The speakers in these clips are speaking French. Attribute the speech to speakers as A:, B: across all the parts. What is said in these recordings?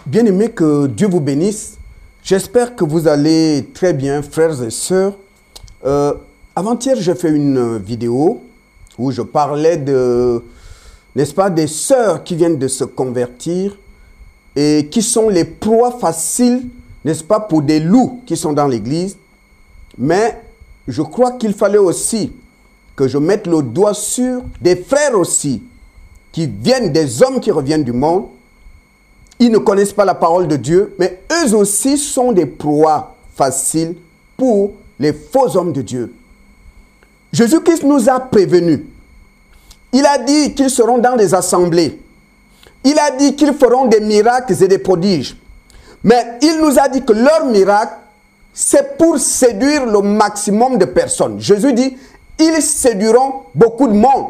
A: Bien-aimés, que Dieu vous bénisse. J'espère que vous allez très bien, frères et sœurs. Avant-hier, j'ai fait une vidéo où je parlais de, n'est-ce pas, des sœurs qui viennent de se convertir et qui sont les proies faciles, n'est-ce pas, pour des loups qui sont dans l'église. Mais je crois qu'il fallait aussi que je mette le doigt sur des frères aussi qui viennent, des hommes qui reviennent du monde. Ils ne connaissent pas la parole de Dieu, mais eux aussi sont des proies faciles pour les faux hommes de Dieu. Jésus-Christ nous a prévenus. Il a dit qu'ils seront dans les assemblées. Il a dit qu'ils feront des miracles et des prodiges. Mais il nous a dit que leur miracle, c'est pour séduire le maximum de personnes. Jésus dit, ils séduiront beaucoup de monde.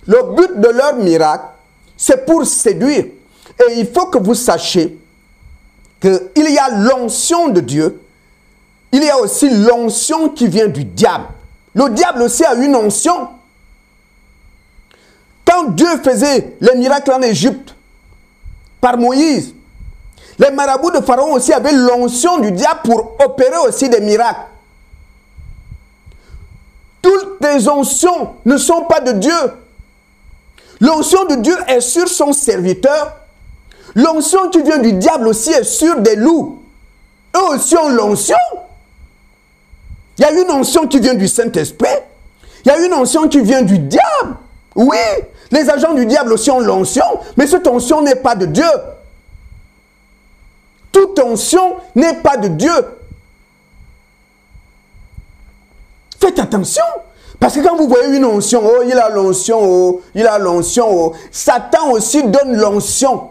A: Le but de leur miracle, c'est pour séduire. Et il faut que vous sachiez qu'il y a l'onction de Dieu. Il y a aussi l'onction qui vient du diable. Le diable aussi a une onction. Quand Dieu faisait les miracles en Égypte, par Moïse, les marabouts de Pharaon aussi avaient l'onction du diable pour opérer aussi des miracles. Toutes les onctions ne sont pas de Dieu. L'onction de Dieu est sur son serviteur. L'onction qui vient du diable aussi est sur des loups. Eux aussi ont l'onction. Il y a une onction qui vient du Saint-Esprit. Il y a une onction qui vient du diable. Oui, les agents du diable aussi ont l'onction, mais cette onction n'est pas de Dieu. Toute onction n'est pas de Dieu. Faites attention. Parce que quand vous voyez une onction, oh, il a l'onction, oh, il a l'onction, oh. Satan aussi donne l'onction.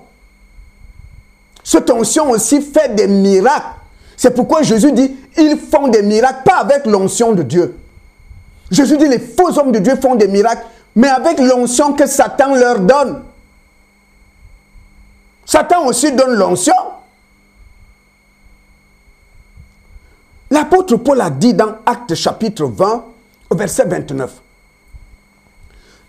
A: Cette onction aussi fait des miracles. C'est pourquoi Jésus dit, ils font des miracles, pas avec l'onction de Dieu. Jésus dit, les faux hommes de Dieu font des miracles, mais avec l'onction que Satan leur donne. Satan aussi donne l'onction. L'apôtre Paul a dit dans Actes chapitre 20, au verset 29.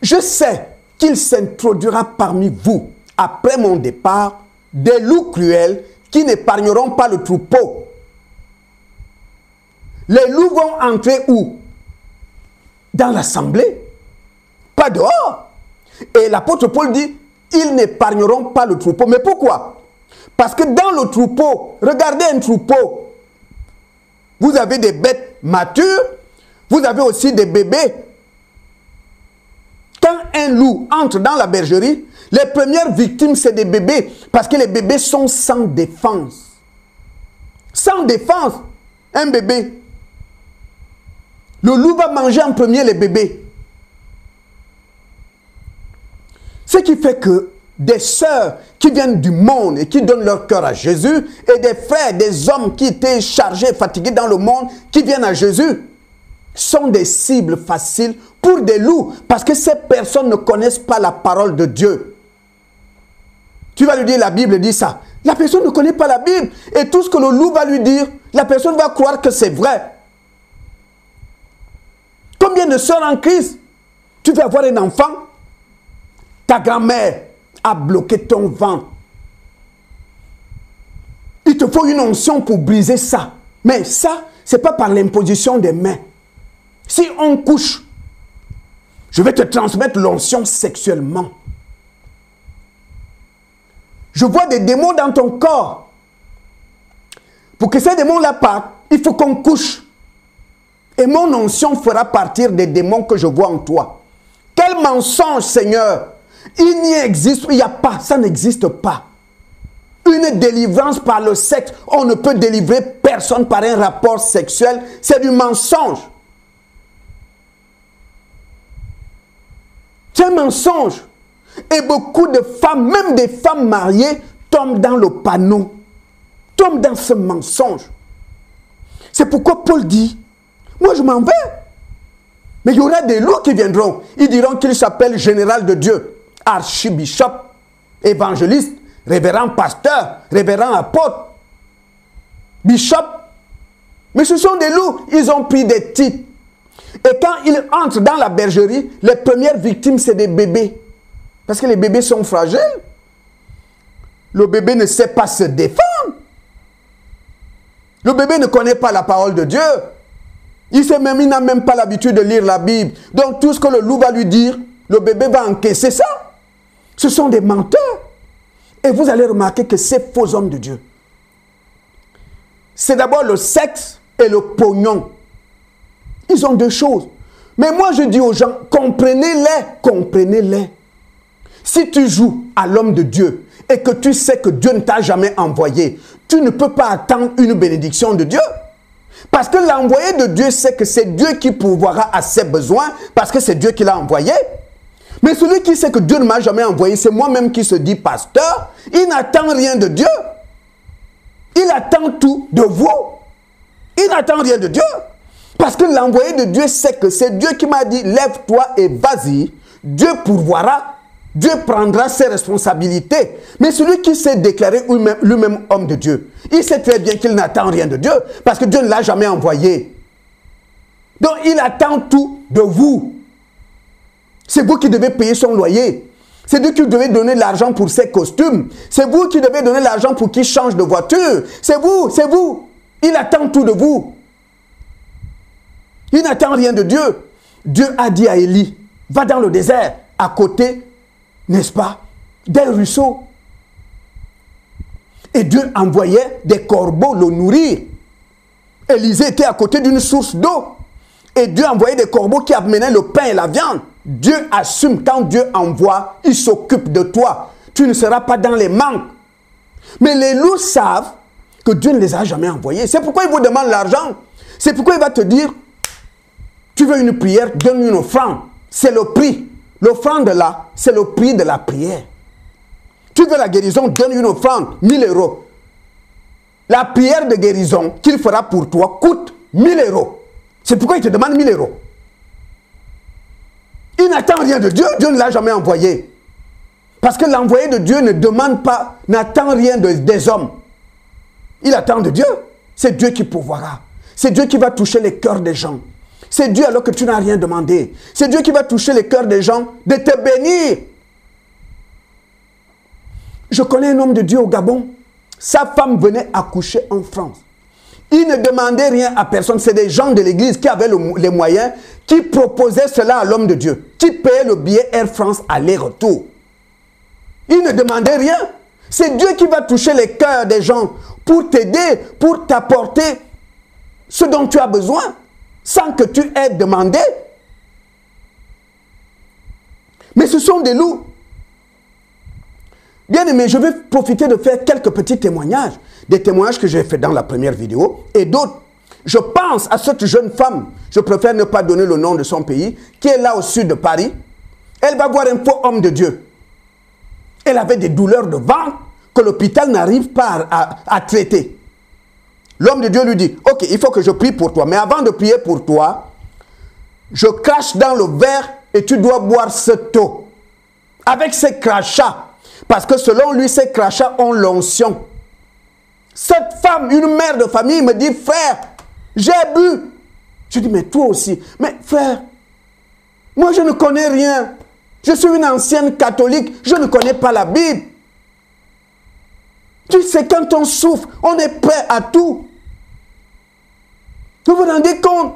A: Je sais qu'il s'introduira parmi vous, après mon départ, des loups cruels qui n'épargneront pas le troupeau. Les loups vont entrer où? Dans l'assemblée. Pas dehors. Et l'apôtre Paul dit, ils n'épargneront pas le troupeau. Mais pourquoi? Parce que dans le troupeau, regardez un troupeau. Vous avez des bêtes matures, vous avez aussi des bébés. Quand un loup entre dans la bergerie, les premières victimes, c'est des bébés. Parce que les bébés sont sans défense. Sans défense, un bébé. Le loup va manger en premier les bébés. Ce qui fait que des sœurs qui viennent du monde et qui donnent leur cœur à Jésus, et des frères, des hommes qui étaient chargés, fatigués dans le monde, qui viennent à Jésus, sont des cibles faciles pour des loups. Parce que ces personnes ne connaissent pas la parole de Dieu. Tu vas lui dire, la Bible dit ça. La personne ne connaît pas la Bible. Et tout ce que le loup va lui dire, la personne va croire que c'est vrai. Combien de sœurs en Christ? Tu veux avoir un enfant? Ta grand-mère a bloqué ton ventre. Il te faut une onction pour briser ça. Mais ça, ce n'est pas par l'imposition des mains. Si on couche, je vais te transmettre l'onction sexuellement. Je vois des démons dans ton corps. Pour que ces démons-là partent, il faut qu'on couche. Et mon onction fera partir des démons que je vois en toi. Quel mensonge, Seigneur! Il n'y existe, il n'y a pas, ça n'existe pas. Une délivrance par le sexe, on ne peut délivrer personne par un rapport sexuel, c'est du mensonge. C'est un mensonge. Et beaucoup de femmes, même des femmes mariées, tombent dans le panneau, tombent dans ce mensonge. C'est pourquoi Paul dit, moi je m'en vais. Mais il y aura des loups qui viendront. Ils diront qu'ils s'appellent général de Dieu, archibishop, évangéliste, révérend pasteur, révérend apôtre, bishop. Mais ce sont des loups, ils ont pris des titres. Et quand ils entrent dans la bergerie, les premières victimes, c'est des bébés. Parce que les bébés sont fragiles. le bébé ne sait pas se défendre. Le bébé ne connaît pas la parole de Dieu. Il n'a même pas l'habitude de lire la Bible. Donc tout ce que le loup va lui dire, le bébé va encaisser ça. Ce sont des menteurs. Et vous allez remarquer que ces faux hommes de Dieu, c'est d'abord le sexe et le pognon. Ils ont deux choses. Mais moi je dis aux gens, comprenez-les, comprenez-les. Si tu joues à l'homme de Dieu et que tu sais que Dieu ne t'a jamais envoyé, tu ne peux pas attendre une bénédiction de Dieu. Parce que l'envoyé de Dieu sait que c'est Dieu qui pourvoira à ses besoins parce que c'est Dieu qui l'a envoyé. Mais celui qui sait que Dieu ne m'a jamais envoyé, c'est moi-même qui se dit pasteur, il n'attend rien de Dieu. Il attend tout de vous. Il n'attend rien de Dieu. Parce que l'envoyé de Dieu sait que c'est Dieu qui m'a dit, lève-toi et vas-y. Dieu pourvoira. Dieu prendra ses responsabilités. Mais celui qui s'est déclaré lui-même homme de Dieu, il sait très bien qu'il n'attend rien de Dieu. Parce que Dieu ne l'a jamais envoyé. Donc il attend tout de vous. C'est vous qui devez payer son loyer. C'est vous qui devez donner l'argent pour ses costumes. C'est vous qui devez donner l'argent pour qu'il change de voiture. C'est vous, c'est vous. Il attend tout de vous. Il n'attend rien de Dieu. Dieu a dit à Élie, va dans le désert, à côté, n'est-ce pas, d'un ruisseau. Et Dieu envoyait des corbeaux le nourrir. Élisée était à côté d'une source d'eau. Et Dieu envoyait des corbeaux qui amenaient le pain et la viande. Dieu assume, quand Dieu envoie, il s'occupe de toi. Tu ne seras pas dans les manques. Mais les loups savent que Dieu ne les a jamais envoyés. C'est pourquoi il vous demande l'argent. C'est pourquoi il va te dire, tu veux une prière, donne une offrande. C'est le prix. L'offrande là, c'est le prix de la prière. Tu veux la guérison, donne une offrande, 1000 euros. La prière de guérison qu'il fera pour toi coûte 1000 euros. C'est pourquoi il te demande 1000 euros. Il n'attend rien de Dieu, Dieu ne l'a jamais envoyé. Parce que l'envoyé de Dieu ne demande pas, n'attend rien des hommes. Il attend de Dieu. C'est Dieu qui pourvoira. C'est Dieu qui va toucher les cœurs des gens. C'est Dieu alors que tu n'as rien demandé. C'est Dieu qui va toucher les cœurs des gens de te bénir. Je connais un homme de Dieu au Gabon. Sa femme venait accoucher en France. Il ne demandait rien à personne. C'est des gens de l'église qui avaient les moyens, qui proposaient cela à l'homme de Dieu, qui payaient le billet Air France aller-retour. Il ne demandait rien. C'est Dieu qui va toucher les cœurs des gens pour t'aider, pour t'apporter ce dont tu as besoin, sans que tu aies demandé. Mais ce sont des loups. Bien aimé, je vais profiter de faire quelques petits témoignages. Des témoignages que j'ai fait dans la première vidéo et d'autres. Je pense à cette jeune femme, je préfère ne pas donner le nom de son pays, qui est là au sud de Paris. Elle va voir un faux homme de Dieu. Elle avait des douleurs de ventre que l'hôpital n'arrive pas à traiter. L'homme de Dieu lui dit, ok, il faut que je prie pour toi, mais avant de prier pour toi, je crache dans le verre et tu dois boire cette eau. Avec ces crachats, parce que selon lui, ces crachats ont l'onction. Cette femme, une mère de famille, me dit, frère, j'ai bu. Je dis, mais toi aussi. Mais frère, moi je ne connais rien. Je suis une ancienne catholique, je ne connais pas la Bible. Tu sais, quand on souffre, on est prêt à tout. Vous vous rendez compte?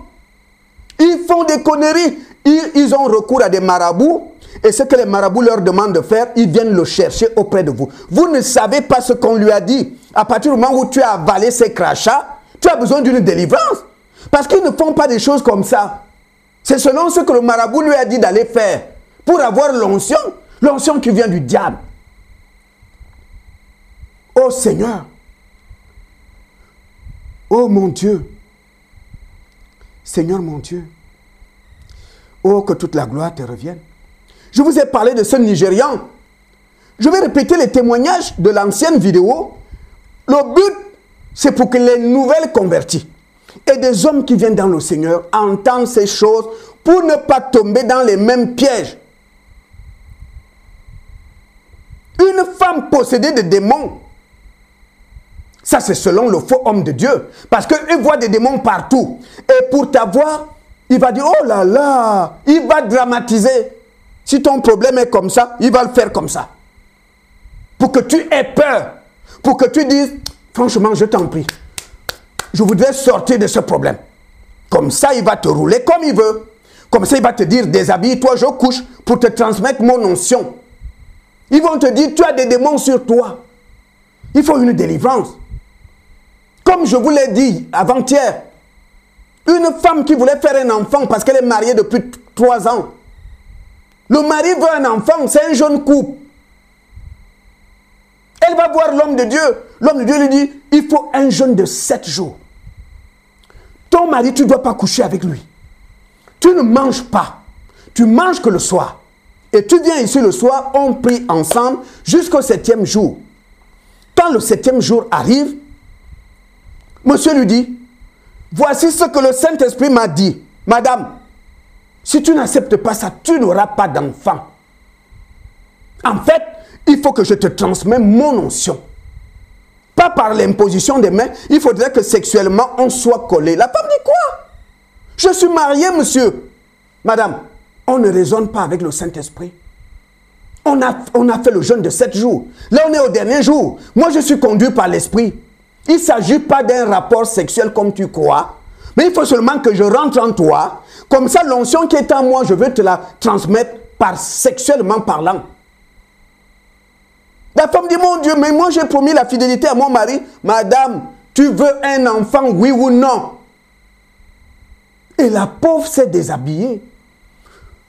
A: Ils font des conneries. Ils ont recours à des marabouts. Et ce que les marabouts leur demandent de faire, ils viennent le chercher auprès de vous. Vous ne savez pas ce qu'on lui a dit. À partir du moment où tu as avalé ces crachats, tu as besoin d'une délivrance. Parce qu'ils ne font pas des choses comme ça. C'est selon ce que le marabout lui a dit d'aller faire. Pour avoir l'onction. L'onction qui vient du diable. Oh Seigneur. Oh mon Dieu. Seigneur mon Dieu. Oh, que toute la gloire te revienne. Je vous ai parlé de ce Nigérian. Je vais répéter les témoignages de l'ancienne vidéo. Le but, c'est pour que les nouvelles convertis et des hommes qui viennent dans le Seigneur entendent ces choses pour ne pas tomber dans les mêmes pièges. Une femme possédée de démons, ça c'est selon le faux homme de Dieu. Parce qu'il voit des démons partout. Et pour t'avoir, il va dire, oh là là, il va dramatiser. Si ton problème est comme ça, il va le faire comme ça. pour que tu aies peur, pour que tu dises, franchement, je t'en prie, je voudrais sortir de ce problème. Comme ça, il va te rouler comme il veut. Comme ça, il va te dire, déshabille-toi, je couche, pour te transmettre mon onction. Ils vont te dire, tu as des démons sur toi. Il faut une délivrance. Comme je vous l'ai dit avant-hier, une femme qui voulait faire un enfant parce qu'elle est mariée depuis 3 ans. Le mari veut un enfant, c'est un jeune couple. Elle va voir l'homme de Dieu. L'homme de Dieu lui dit, il faut un jeûne de 7 jours. Ton mari, tu ne dois pas coucher avec lui. Tu ne manges pas. Tu manges que le soir. Et tu viens ici le soir, on prie ensemble jusqu'au 7e jour. Quand le 7e jour arrive, monsieur lui dit, voici ce que le Saint-Esprit m'a dit. Madame, si tu n'acceptes pas ça, tu n'auras pas d'enfant. En fait, il faut que je te transmette mon onction. Pas par l'imposition des mains, il faudrait que sexuellement on soit collé. La femme dit quoi? Je suis mariée, monsieur. Madame, on ne raisonne pas avec le Saint-Esprit. On a fait le jeûne de 7 jours. Là, on est au dernier jour. Moi, je suis conduit par l'Esprit. Il ne s'agit pas d'un rapport sexuel comme tu crois. Mais il faut seulement que je rentre en toi. Comme ça, l'onction qui est en moi, je veux te la transmettre par sexuellement parlant. La femme dit, mon Dieu, mais moi j'ai promis la fidélité à mon mari. Madame, tu veux un enfant, oui ou non? Et la pauvre s'est déshabillée.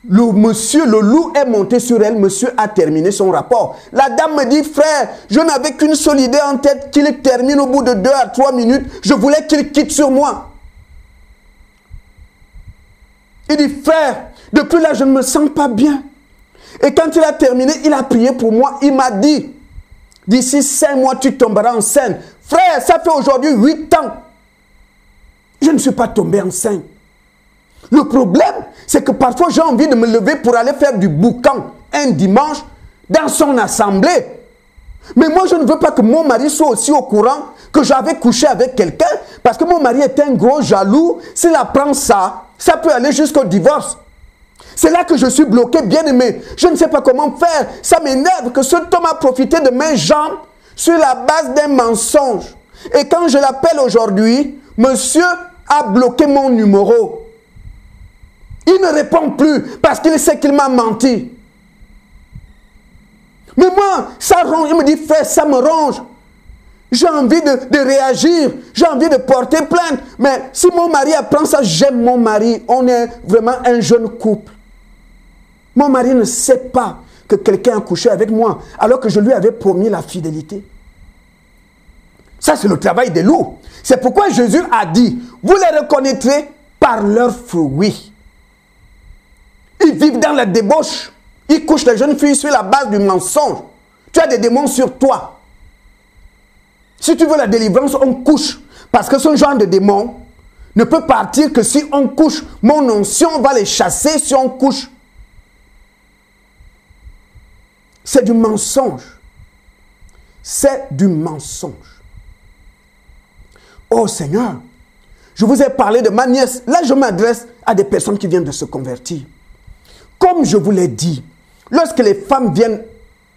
A: Le loup est monté sur elle, monsieur a terminé son rapport. La dame me dit, frère, je n'avais qu'une seule idée en tête, qu'il termine au bout de 2 à 3 minutes. Je voulais qu'il quitte sur moi. Il dit, frère, depuis là, je ne me sens pas bien. Et quand il a terminé, il a prié pour moi. Il m'a dit, d'ici 5 mois, tu tomberas enceinte. Frère, ça fait aujourd'hui 8 ans. Je ne suis pas tombé enceinte. Le problème, c'est que parfois, j'ai envie de me lever pour aller faire du boucan un dimanche dans son assemblée. Mais moi, je ne veux pas que mon mari soit aussi au courant que j'avais couché avec quelqu'un, parce que mon mari est un gros jaloux. S'il apprend ça, ça peut aller jusqu'au divorce. C'est là que je suis bloqué, bien aimé. Je ne sais pas comment faire. Ça m'énerve que cet homme a profité de mes jambes sur la base d'un mensonge. Et quand je l'appelle aujourd'hui, monsieur a bloqué mon numéro. Il ne répond plus parce qu'il sait qu'il m'a menti. Mais moi, ça ronge. Il me dit, frère, ça me ronge. J'ai envie de réagir. J'ai envie de porter plainte. Mais si mon mari apprend ça, j'aime mon mari. On est vraiment un jeune couple. Mon mari ne sait pas que quelqu'un a couché avec moi alors que je lui avais promis la fidélité. Ça, c'est le travail des loups. C'est pourquoi Jésus a dit, vous les reconnaîtrez par leurs fruits. Ils vivent dans la débauche. Ils couchent les jeunes filles sur la base du mensonge. Tu as des démons sur toi. Si tu veux la délivrance, on couche. Parce que ce genre de démon ne peut partir que si on couche. Mon onction va les chasser si on couche. C'est du mensonge. C'est du mensonge. Oh Seigneur, je vous ai parlé de ma nièce. Là, je m'adresse à des personnes qui viennent de se convertir. Comme je vous l'ai dit, lorsque les femmes viennent,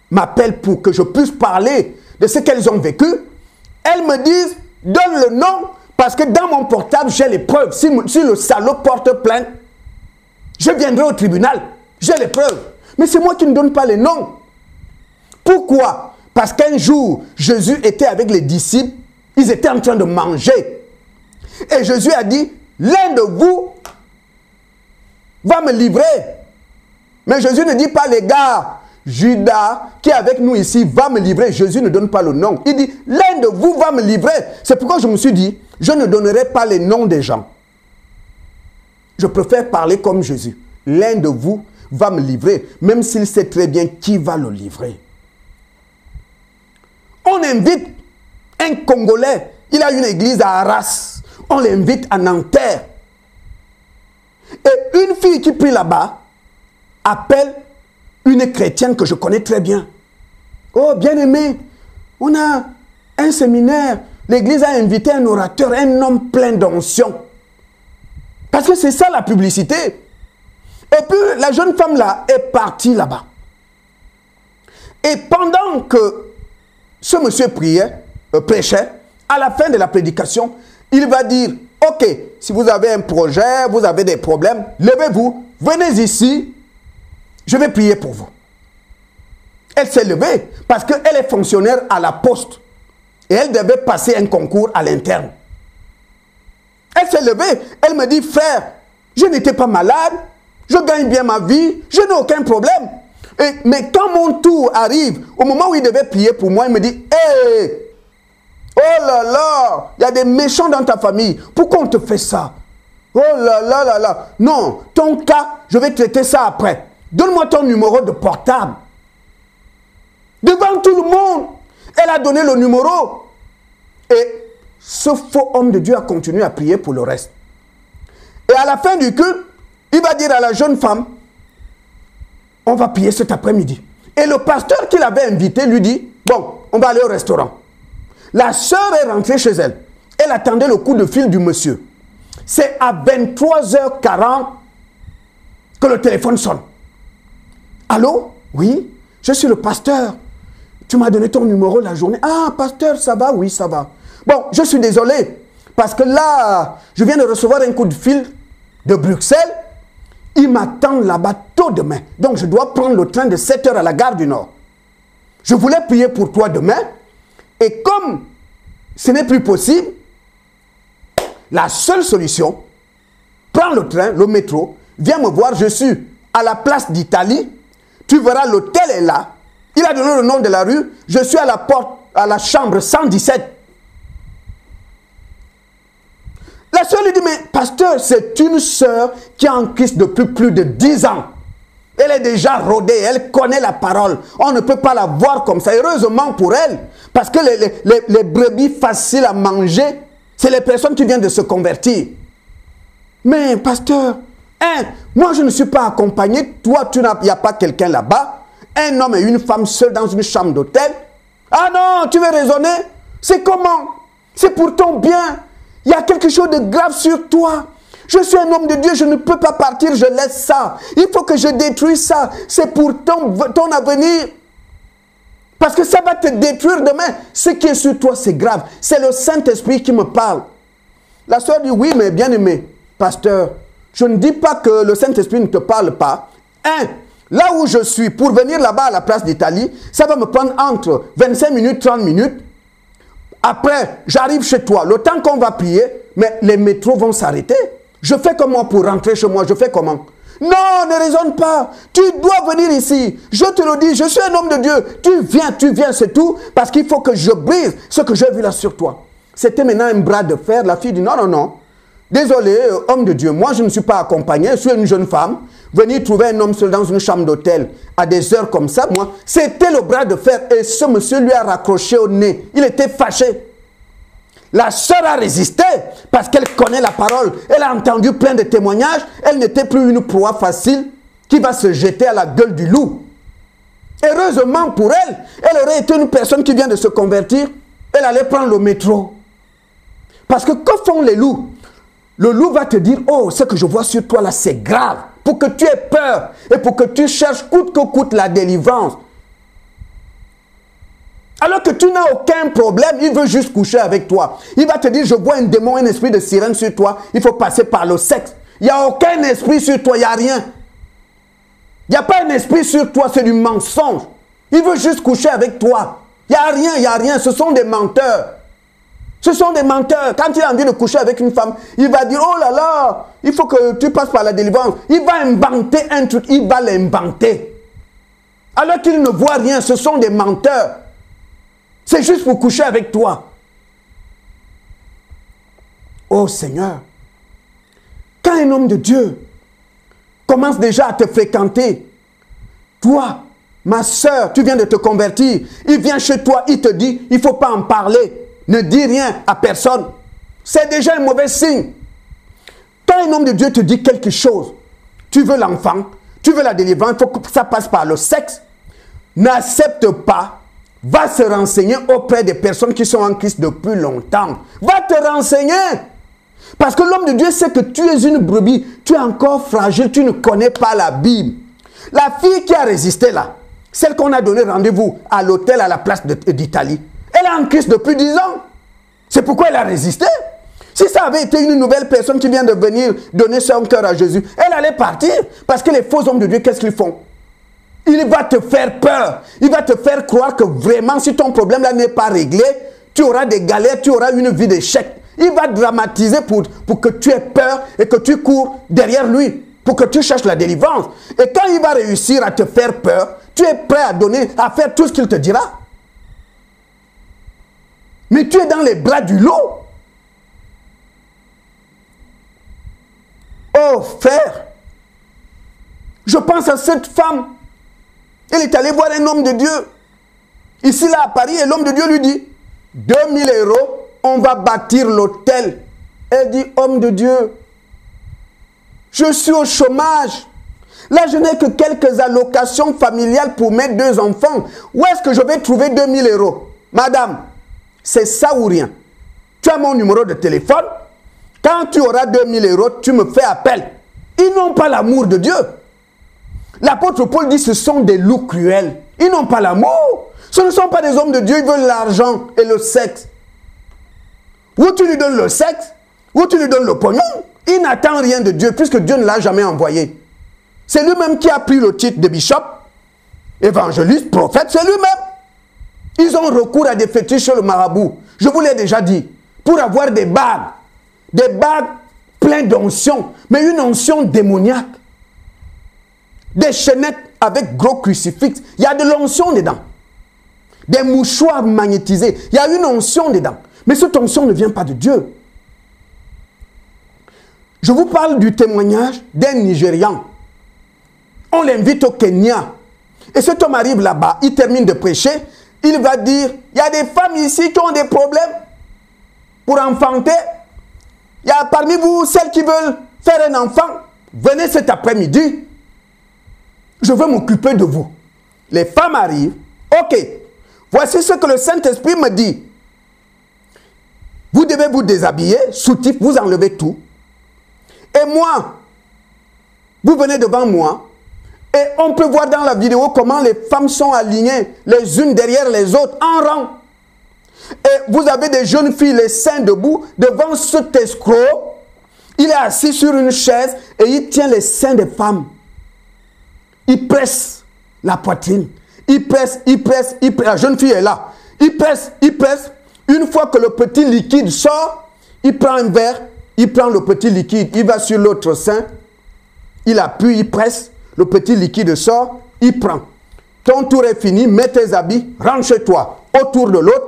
A: m'appellent pour que je puisse parler de ce qu'elles ont vécu, elles me disent, donne le nom, parce que dans mon portable, j'ai les preuves. Si le salaud porte plainte, je viendrai au tribunal. J'ai les preuves. Mais c'est moi qui ne donne pas les noms. Pourquoi? Parce qu'un jour, Jésus était avec les disciples, ils étaient en train de manger. Et Jésus a dit, l'un de vous va me livrer. Mais Jésus ne dit pas, les gars, Judas, qui est avec nous ici, va me livrer. Jésus ne donne pas le nom. Il dit, l'un de vous va me livrer. C'est pourquoi je me suis dit, je ne donnerai pas les noms des gens. Je préfère parler comme Jésus. L'un de vous va me livrer, même s'il sait très bien qui va le livrer. On invite un Congolais. Il a une église à Arras. On l'invite à Nanterre. Et une fille qui prie là-bas appelle une chrétienne que je connais très bien. Oh, bien-aimé, on a un séminaire. L'église a invité un orateur, un homme plein d'onction. Parce que c'est ça la publicité. Et puis, la jeune femme là est partie là-bas. Et pendant que ce monsieur prêchait, à la fin de la prédication, il va dire, ok, si vous avez un projet, vous avez des problèmes, levez-vous, venez ici, je vais prier pour vous. Elle s'est levée parce qu'elle est fonctionnaire à la poste et elle devait passer un concours à l'interne. Elle s'est levée, elle me dit, frère, je n'étais pas malade, je gagne bien ma vie, je n'ai aucun problème. Mais quand mon tour arrive, au moment où il devait prier pour moi, il me dit, hé, oh là là, il y a des méchants dans ta famille, pourquoi on te fait ça? Oh là là là là, non, ton cas, je vais traiter ça après. Donne-moi ton numéro de portable. Devant tout le monde, elle a donné le numéro. Et ce faux homme de Dieu a continué à prier pour le reste. Et à la fin du culte, il va dire à la jeune femme, on va prier cet après-midi. Et le pasteur qui l'avait invité lui dit, bon, on va aller au restaurant. La sœur est rentrée chez elle. Elle attendait le coup de fil du monsieur. C'est à 23h40 que le téléphone sonne. Allô? Oui, je suis le pasteur. Tu m'as donné ton numéro la journée. Ah, pasteur, ça va? Oui, ça va. Bon, je suis désolé. Parce que là, je viens de recevoir un coup de fil de Bruxelles. Il m'attend là-bas tôt demain. Donc, je dois prendre le train de 7h à la gare du Nord. Je voulais prier pour toi demain. Et comme ce n'est plus possible, la seule solution, prends le train, le métro, viens me voir, je suis à la place d'Italie. Tu verras, l'hôtel est là. Il a donné le nom de la rue. Je suis à la porte, à la chambre 117. La sœur lui dit, mais pasteur, c'est une sœur qui est en Christ depuis plus de 10 ans. Elle est déjà rodée, elle connaît la parole. On ne peut pas la voir comme ça. Heureusement pour elle, parce que les brebis faciles à manger, c'est les personnes qui viennent de se convertir. Mais pasteur, moi je ne suis pas accompagné. Toi, il n'y a pas quelqu'un là-bas. Un homme et une femme seuls dans une chambre d'hôtel. Ah non, tu veux raisonner? C'est comment? C'est pour ton bien. Il y a quelque chose de grave sur toi. Je suis un homme de Dieu, je ne peux pas partir, je laisse ça. Il faut que je détruise ça. C'est pour ton avenir. Parce que ça va te détruire demain. Ce qui est sur toi, c'est grave. C'est le Saint-Esprit qui me parle. La sœur dit, oui, mais bien aimé, pasteur, je ne dis pas que le Saint-Esprit ne te parle pas. Là où je suis, pour venir là-bas à la place d'Italie, ça va me prendre entre 25 minutes, 30 minutes. Après, j'arrive chez toi. Le temps qu'on va prier, mais les métros vont s'arrêter. Je fais comment pour rentrer chez moi? Je fais comment? Non, ne raisonne pas. Tu dois venir ici. Je te le dis, je suis un homme de Dieu. Tu viens, c'est tout. Parce qu'il faut que je brise ce que j'ai vu là sur toi. C'était maintenant un bras de fer. La fille dit, non, non, non. Désolé, homme de Dieu, moi je ne suis pas accompagné. Je suis une jeune femme. Venir trouver un homme seul dans une chambre d'hôtel à des heures comme ça, moi, c'était le bras de fer. Et ce monsieur lui a raccroché au nez. Il était fâché. La sœur a résisté parce qu'elle connaît la parole. Elle a entendu plein de témoignages. Elle n'était plus une proie facile qui va se jeter à la gueule du loup. Heureusement pour elle, elle aurait été une personne qui vient de se convertir. Elle allait prendre le métro. Parce que que font les loups? Le loup va te dire, oh, ce que je vois sur toi là, c'est grave. Pour que tu aies peur et pour que tu cherches coûte que coûte la délivrance. Alors que tu n'as aucun problème, il veut juste coucher avec toi. Il va te dire, je vois un démon, un esprit de sirène sur toi, il faut passer par le sexe. Il n'y a aucun esprit sur toi, il n'y a rien. Il n'y a pas un esprit sur toi, c'est du mensonge. Il veut juste coucher avec toi. Il n'y a rien, ce sont des menteurs. Ce sont des menteurs. Quand il a envie de coucher avec une femme, il va dire, oh là là, il faut que tu passes par la délivrance. Il va inventer un truc, il va l'inventer. Alors qu'il ne voit rien, ce sont des menteurs. C'est juste pour coucher avec toi. Oh Seigneur, quand un homme de Dieu commence déjà à te fréquenter, toi, ma soeur, tu viens de te convertir, il vient chez toi, il te dit, il ne faut pas en parler. Ne dis rien à personne. C'est déjà un mauvais signe. Quand un homme de Dieu te dit quelque chose, tu veux l'enfant, tu veux la délivrance, il faut que ça passe par le sexe. N'accepte pas. Va se renseigner auprès des personnes qui sont en Christ depuis longtemps. Va te renseigner. Parce que l'homme de Dieu sait que tu es une brebis. Tu es encore fragile, tu ne connais pas la Bible. La fille qui a résisté là, celle qu'on a donné rendez-vous à l'hôtel à la place d'Italie, Elle est en Christ depuis 10 ans. C'est pourquoi elle a résisté. Si ça avait été une nouvelle personne qui vient de venir donner son cœur à Jésus, elle allait partir. Parce que les faux hommes de Dieu, qu'est-ce qu'ils font? Il va te faire peur. Il va te faire croire que vraiment, si ton problème là n'est pas réglé, tu auras des galères, tu auras une vie d'échec. Il va dramatiser pour que tu aies peur et que tu cours derrière lui, pour que tu cherches la délivrance. Et quand il va réussir à te faire peur, tu es prêt à donner, à faire tout ce qu'il te dira. Mais tu es dans les bras du lot. Oh frère, je pense à cette femme. Elle est allée voir un homme de Dieu. Ici là à Paris, et l'homme de Dieu lui dit, 2000 €, on va bâtir l'hôtel. Elle dit, homme de Dieu, je suis au chômage. Là, je n'ai que quelques allocations familiales pour mes 2 enfants. Où est-ce que je vais trouver 2000 €? Madame, c'est ça ou rien. Tu as mon numéro de téléphone. Quand tu auras 2000 €, tu me fais appel. Ils n'ont pas l'amour de Dieu. L'apôtre Paul dit, ce sont des loups cruels. Ils n'ont pas l'amour. Ce ne sont pas des hommes de Dieu, ils veulent l'argent et le sexe. Ou tu lui donnes le sexe, ou tu lui donnes le pognon. Il n'attend rien de Dieu, puisque Dieu ne l'a jamais envoyé. C'est lui-même qui a pris le titre de bishop, évangéliste, prophète, c'est lui-même. Ils ont recours à des fétiches sur le marabout. Je vous l'ai déjà dit, pour avoir des bagues pleines d'onction, mais une onction démoniaque. Des chaînettes avec gros crucifix, il y a de l'onction dedans. Des mouchoirs magnétisés, il y a une onction dedans. Mais cette onction ne vient pas de Dieu. Je vous parle du témoignage d'un Nigérian. On l'invite au Kenya. Et cet homme arrive là-bas, il termine de prêcher, il va dire, il y a des femmes ici qui ont des problèmes pour enfanter. Il y a parmi vous celles qui veulent faire un enfant. Venez cet après-midi. Je veux m'occuper de vous. Les femmes arrivent. Ok, voici ce que le Saint-Esprit me dit. Vous devez vous déshabiller, soutif, vous enlevez tout. Et moi, vous venez devant moi. Et on peut voir dans la vidéo comment les femmes sont alignées les unes derrière les autres en rang. Et vous avez des jeunes filles, les seins debout, devant cet escroc. Il est assis sur une chaise et il tient les seins des femmes. Il presse la poitrine. Il presse. La jeune fille est là. Il presse. Une fois que le petit liquide sort, il prend un verre, il prend le petit liquide, il va sur l'autre sein, il appuie, il presse, le petit liquide sort, il prend. Ton tour est fini, mets tes habits, rentre chez toi. Autour de l'autre,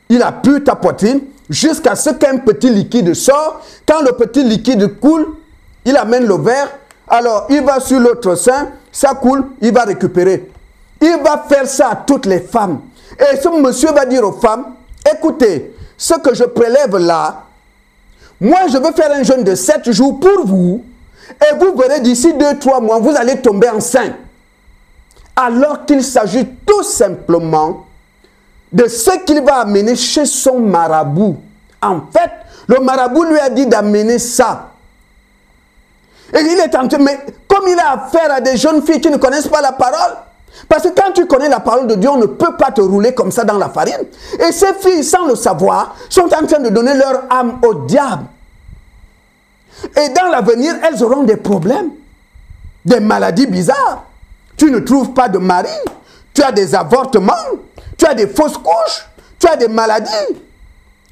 A: il appuie ta poitrine jusqu'à ce qu'un petit liquide sort. Quand le petit liquide coule, il amène le verre. Alors, il va sur l'autre sein, ça coule, il va récupérer. Il va faire ça à toutes les femmes. Et ce monsieur va dire aux femmes, écoutez, ce que je prélève là, moi je veux faire un jeûne de 7 jours pour vous, et vous verrez d'ici 2-3 mois, vous allez tomber enceinte. Alors qu'il s'agit tout simplement de ce qu'il va amener chez son marabout. En fait, le marabout lui a dit d'amener ça. Et il est en train, mais comme il a affaire à des jeunes filles qui ne connaissent pas la parole, parce que quand tu connais la parole de Dieu, on ne peut pas te rouler comme ça dans la farine. Et ces filles, sans le savoir, sont en train de donner leur âme au diable. Et dans l'avenir, elles auront des problèmes, des maladies bizarres. Tu ne trouves pas de mari, tu as des avortements, tu as des fausses couches, tu as des maladies,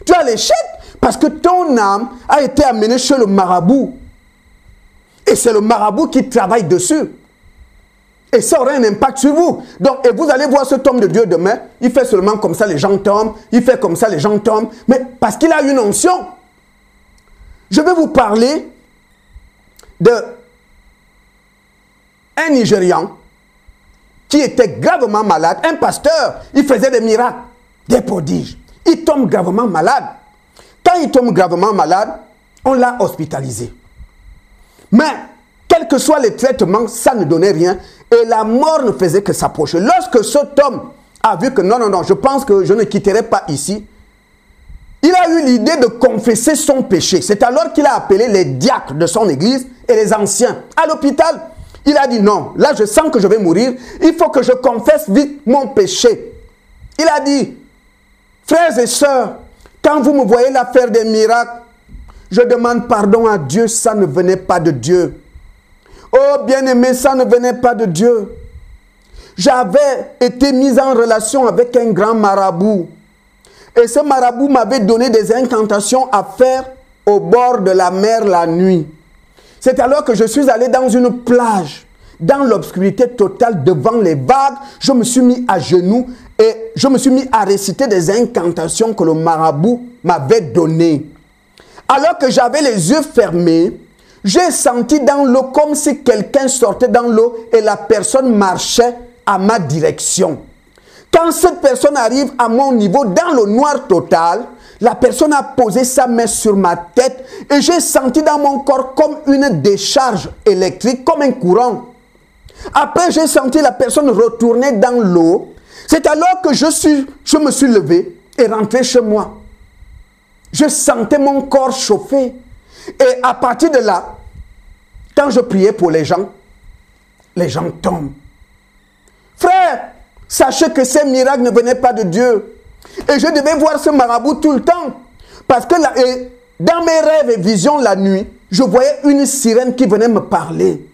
A: tu as l'échec, parce que ton âme a été amenée chez le marabout. Et c'est le marabout qui travaille dessus. Et ça aura un impact sur vous. Donc, et vous allez voir cet homme de Dieu demain, il fait seulement comme ça, les gens tombent, il fait comme ça, les gens tombent, mais parce qu'il a une onction. Je vais vous parler d'un Nigérian qui était gravement malade, un pasteur, il faisait des miracles, des prodiges. Il tombe gravement malade. Quand il tombe gravement malade, on l'a hospitalisé. Mais, quels que soient les traitements, ça ne donnait rien. Et la mort ne faisait que s'approcher. Lorsque cet homme a vu que non, je pense que je ne quitterai pas ici, il a eu l'idée de confesser son péché. C'est alors qu'il a appelé les diacres de son église et les anciens à l'hôpital. Il a dit non, là je sens que je vais mourir, il faut que je confesse vite mon péché. Il a dit, frères et sœurs, quand vous me voyez là faire des miracles, je demande pardon à Dieu, ça ne venait pas de Dieu. Oh bien-aimé, ça ne venait pas de Dieu. J'avais été mis en relation avec un grand marabout. Et ce marabout m'avait donné des incantations à faire au bord de la mer la nuit. C'est alors que je suis allé dans une plage, dans l'obscurité totale devant les vagues. Je me suis mis à genoux et je me suis mis à réciter des incantations que le marabout m'avait données. Alors que j'avais les yeux fermés, j'ai senti dans l'eau comme si quelqu'un sortait dans l'eau et la personne marchait à ma direction. Quand cette personne arrive à mon niveau, dans le noir total, la personne a posé sa main sur ma tête et j'ai senti dans mon corps comme une décharge électrique, comme un courant. Après, j'ai senti la personne retourner dans l'eau. C'est alors que je me suis levé et rentré chez moi. Je sentais mon corps chauffer. Et à partir de là, quand je priais pour les gens tombent. Frère, sachez que ces miracles ne venaient pas de Dieu. Et je devais voir ce marabout tout le temps. Parce que dans mes rêves et visions la nuit, je voyais une sirène qui venait me parler.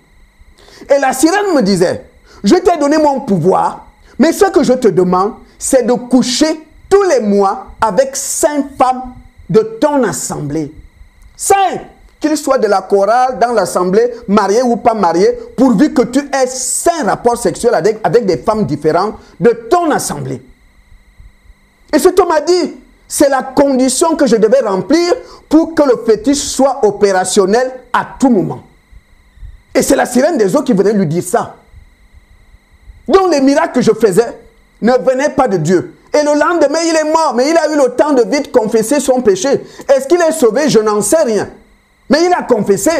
A: Et la sirène me disait, je t'ai donné mon pouvoir, mais ce que je te demande, c'est de coucher tous les mois avec 5 femmes de ton assemblée. 5, qu'ils soient de la chorale, dans l'assemblée, mariés ou pas mariés, pourvu que tu aies 5 rapports sexuels avec des femmes différentes de ton assemblée. Et ce qu'on m'a dit, c'est la condition que je devais remplir pour que le fétiche soit opérationnel à tout moment. Et c'est la sirène des eaux qui venait lui dire ça. Donc les miracles que je faisais ne venaient pas de Dieu. Et le lendemain, il est mort, mais il a eu le temps de vite confesser son péché. Est-ce qu'il est sauvé? Je n'en sais rien. Mais il a confessé.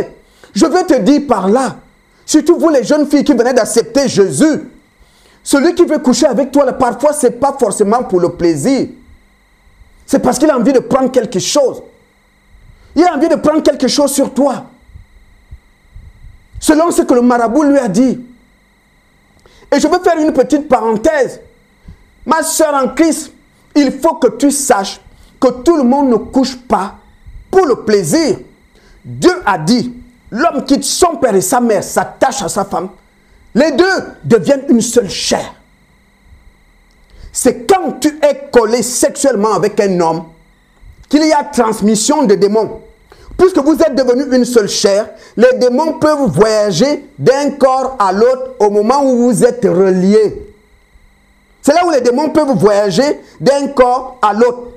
A: Je veux te dire par là, surtout vous les jeunes filles qui venaient d'accepter Jésus, celui qui veut coucher avec toi, parfois, ce n'est pas forcément pour le plaisir. C'est parce qu'il a envie de prendre quelque chose. Il a envie de prendre quelque chose sur toi. Selon ce que le marabout lui a dit. Et je veux faire une petite parenthèse. Ma soeur en Christ, il faut que tu saches que tout le monde ne couche pas pour le plaisir. Dieu a dit, l'homme quitte son père et sa mère, s'attache à sa femme. Les deux deviennent une seule chair. C'est quand tu es collé sexuellement avec un homme qu'il y a transmission de démons. Puisque vous êtes devenus une seule chair, les démons peuvent voyager d'un corps à l'autre au moment où vous êtes reliés. C'est là où les démons peuvent voyager d'un corps à l'autre.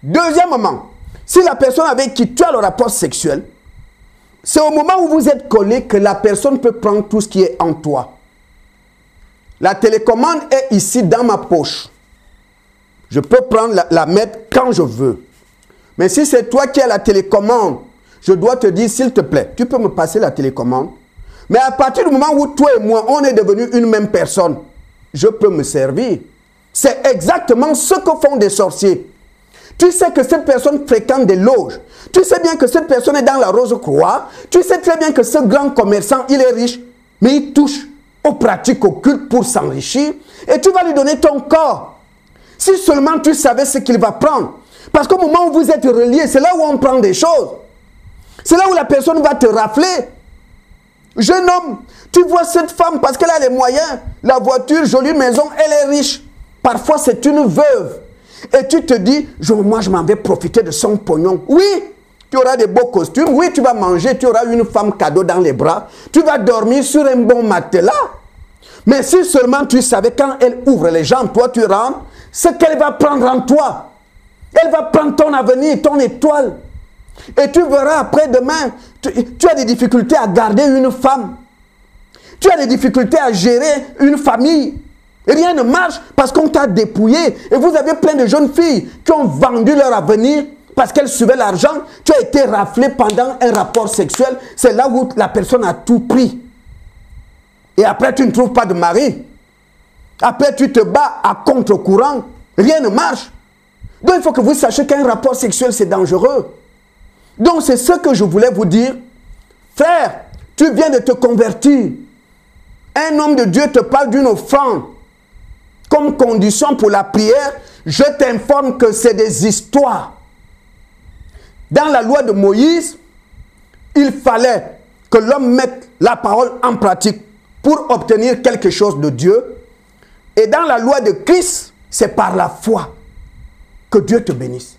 A: Deuxièmement, si la personne avec qui tu as le rapport sexuel, c'est au moment où vous êtes collés que la personne peut prendre tout ce qui est en toi. La télécommande est ici dans ma poche. Je peux prendre la mettre quand je veux. Mais si c'est toi qui as la télécommande, je dois te dire, s'il te plaît, tu peux me passer la télécommande. Mais à partir du moment où toi et moi, on est devenus une même personne, je peux me servir. C'est exactement ce que font des sorciers. Tu sais que cette personne fréquente des loges. Tu sais bien que cette personne est dans la Rose-Croix. Tu sais très bien que ce grand commerçant, il est riche, mais il touche aux pratiques occultes pour s'enrichir. Et tu vas lui donner ton corps. Si seulement tu savais ce qu'il va prendre. Parce qu'au moment où vous êtes reliés, c'est là où on prend des choses. C'est là où la personne va te rafler. Jeune homme, tu vois cette femme parce qu'elle a les moyens, la voiture, jolie maison, elle est riche. Parfois, c'est une veuve. Et tu te dis, moi, je m'en vais profiter de son pognon. Oui, tu auras des beaux costumes. Oui, tu vas manger, tu auras une femme cadeau dans les bras. Tu vas dormir sur un bon matelas. Mais si seulement tu savais quand elle ouvre les jambes, toi, tu rentres, ce qu'elle va prendre en toi. Elle va prendre ton avenir, ton étoile. Et tu verras après demain, tu as des difficultés à garder une femme. Tu as des difficultés à gérer une famille. Rien ne marche parce qu'on t'a dépouillé. Et vous avez plein de jeunes filles qui ont vendu leur avenir parce qu'elles suivaient l'argent. Tu as été raflé pendant un rapport sexuel. C'est là où la personne a tout pris. Et après, tu ne trouves pas de mari. Après, tu te bats à contre-courant. Rien ne marche. Donc, il faut que vous sachiez qu'un rapport sexuel, c'est dangereux. Donc, c'est ce que je voulais vous dire. Frère, tu viens de te convertir. Un homme de Dieu te parle d'une offrande. Que comme condition pour la prière, je t'informe que c'est des histoires. Dans la loi de Moïse, il fallait que l'homme mette la parole en pratique pour obtenir quelque chose de Dieu. Et dans la loi de Christ, c'est par la foi que Dieu te bénisse.